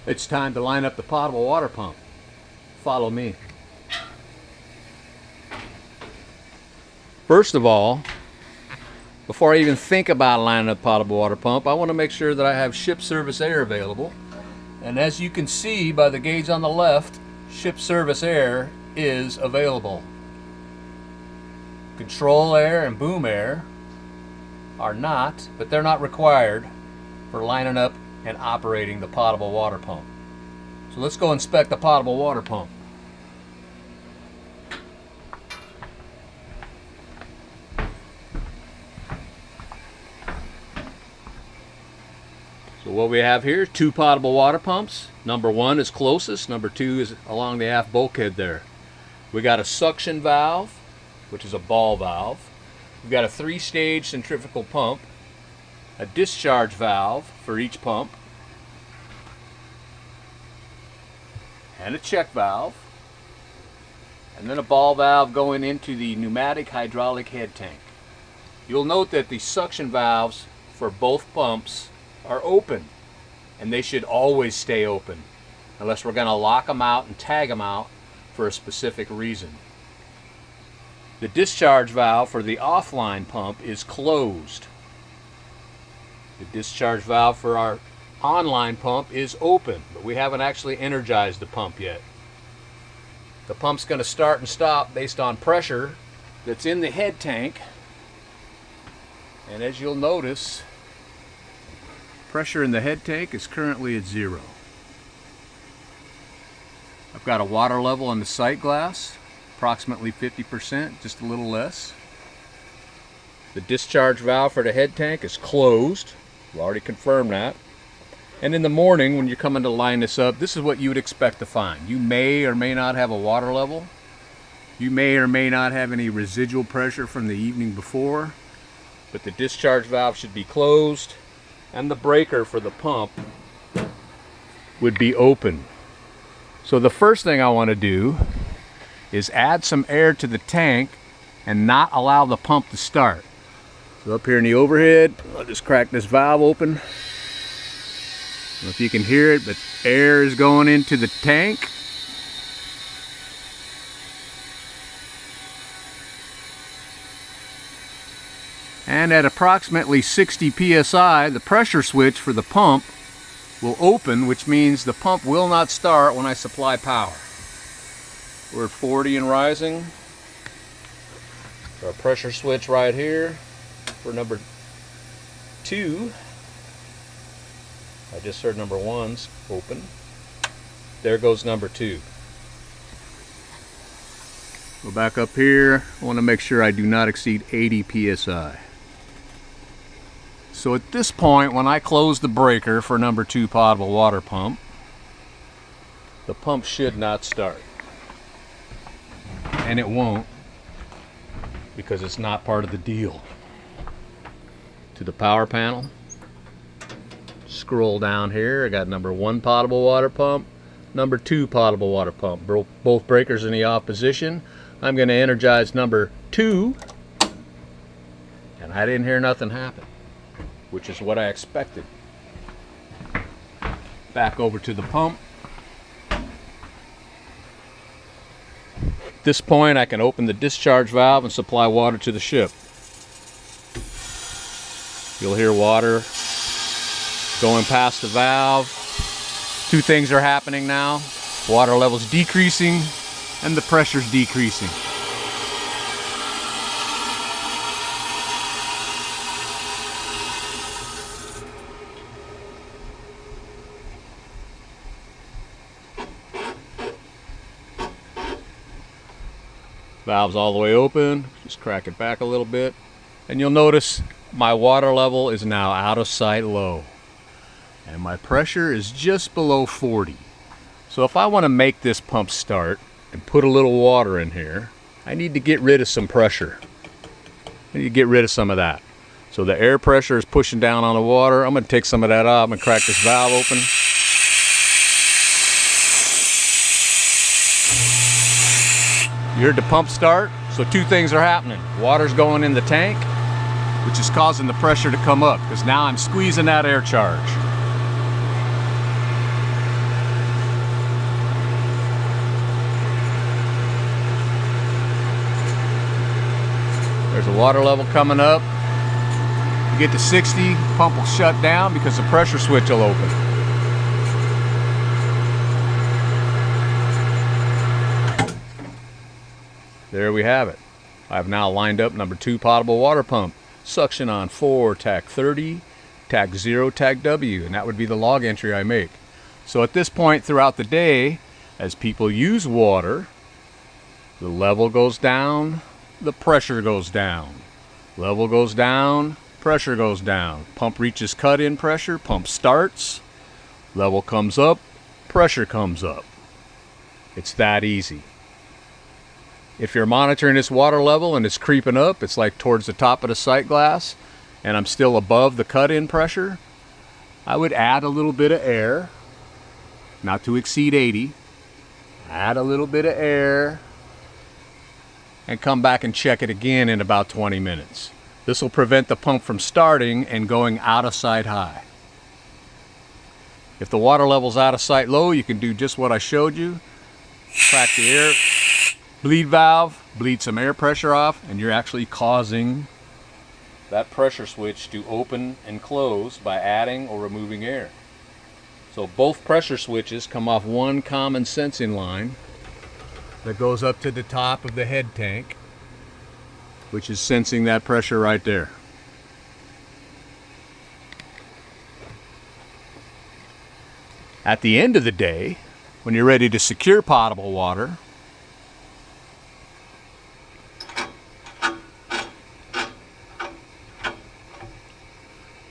It's time to line up the potable water pump. Follow me. First of all, before I even think about lining up potable water pump, I want to make sure that I have ship service air available. And as you can see by the gauge on the left, ship service air is available. Control air and boom air are not, but they're not required for lining up and operating the potable water pump. So let's go inspect the potable water pump. So what we have here, two potable water pumps. Number one is closest, number two is along the aft bulkhead there. We got a suction valve, which is a ball valve. We've got a 3-stage centrifugal pump, a discharge valve for each pump, and a check valve, and then a ball valve going into the pneumatic hydraulic head tank. You'll note that the suction valves for both pumps are open, and they should always stay open unless we're going to lock them out and tag them out for a specific reason. The discharge valve for the offline pump is closed. The discharge valve for our online pump is open, but we haven't actually energized the pump yet. The pump's going to start and stop based on pressure that's in the head tank, and as you'll notice, pressure in the head tank is currently at 0. I've got a water level on the sight glass, approximately 50%, just a little less. The discharge valve for the head tank is closed. We've already confirmed that. And in the morning, when you're coming to line this up, this is what you would expect to find. You may or may not have a water level. You may or may not have any residual pressure from the evening before, but the discharge valve should be closed, and the breaker for the pump would be open. So the first thing I want to do is add some air to the tank and not allow the pump to start. So up here in the overhead, I'll just crack this valve open. I don't know if you can hear it, but air is going into the tank. And at approximately 60 psi, the pressure switch for the pump will open, which means the pump will not start when I supply power. We're at 40 and rising. Our pressure switch right here for number 2. I just heard number 1's open. There goes number 2. Go back up here. I want to make sure I do not exceed 80 psi. So at this point, when I close the breaker for number 2 potable water pump, the pump should not start. And it won't, because it's not part of the deal. To the power panel, scroll down here. I got number 1 potable water pump, number 2 potable water pump. Both breakers in the off position. I'm going to energize number 2, and I didn't hear nothing happen, which is what I expected. Back over to the pump. At this point, I can open the discharge valve and supply water to the ship. You'll hear water going past the valve. 2 things are happening now. Water level's decreasing and the pressure's decreasing. Valve's all the way open. Just crack it back a little bit, and you'll notice my water level is now out of sight low, and my pressure is just below 40. So if I want to make this pump start and put a little water in here, I need to get rid of some pressure. I need to get rid of some of that. So the air pressure is pushing down on the water. I'm going to take some of that off. I'm going to crack this valve open. You heard the pump start, so 2 things are happening. Water's going in the tank, which is causing the pressure to come up, because now I'm squeezing that air charge. the water level coming up. You get to 60, pump will shut down because the pressure switch will open. There we have it. I've now lined up number 2 potable water pump. Suction on 4, tach 30, tach 0, tach W, and that would be the log entry I make. So at this point throughout the day, as people use water, the level goes down, the pressure goes down. Level goes down, pressure goes down. Pump reaches cut-in pressure, pump starts, level comes up, pressure comes up. It's that easy. If you're monitoring this water level and it's creeping up, it's like towards the top of the sight glass, and I'm still above the cut-in pressure, I would add a little bit of air, not to exceed 80. Add a little bit of air, and come back and check it again in about 20 minutes. This will prevent the pump from starting and going out of sight high. If the water level's out of sight low, you can do just what I showed you. Crack the air bleed valve, bleed some air pressure off, and you're actually causing that pressure switch to open and close by adding or removing air. So both pressure switches come off one common sensing line that goes up to the top of the head tank, which is sensing that pressure right there. At the end of the day, when you're ready to secure potable water,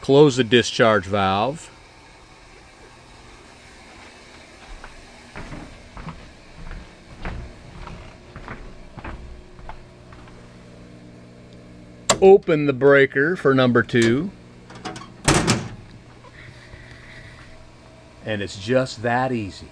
close the discharge valve, open the breaker for number 2, and it's just that easy.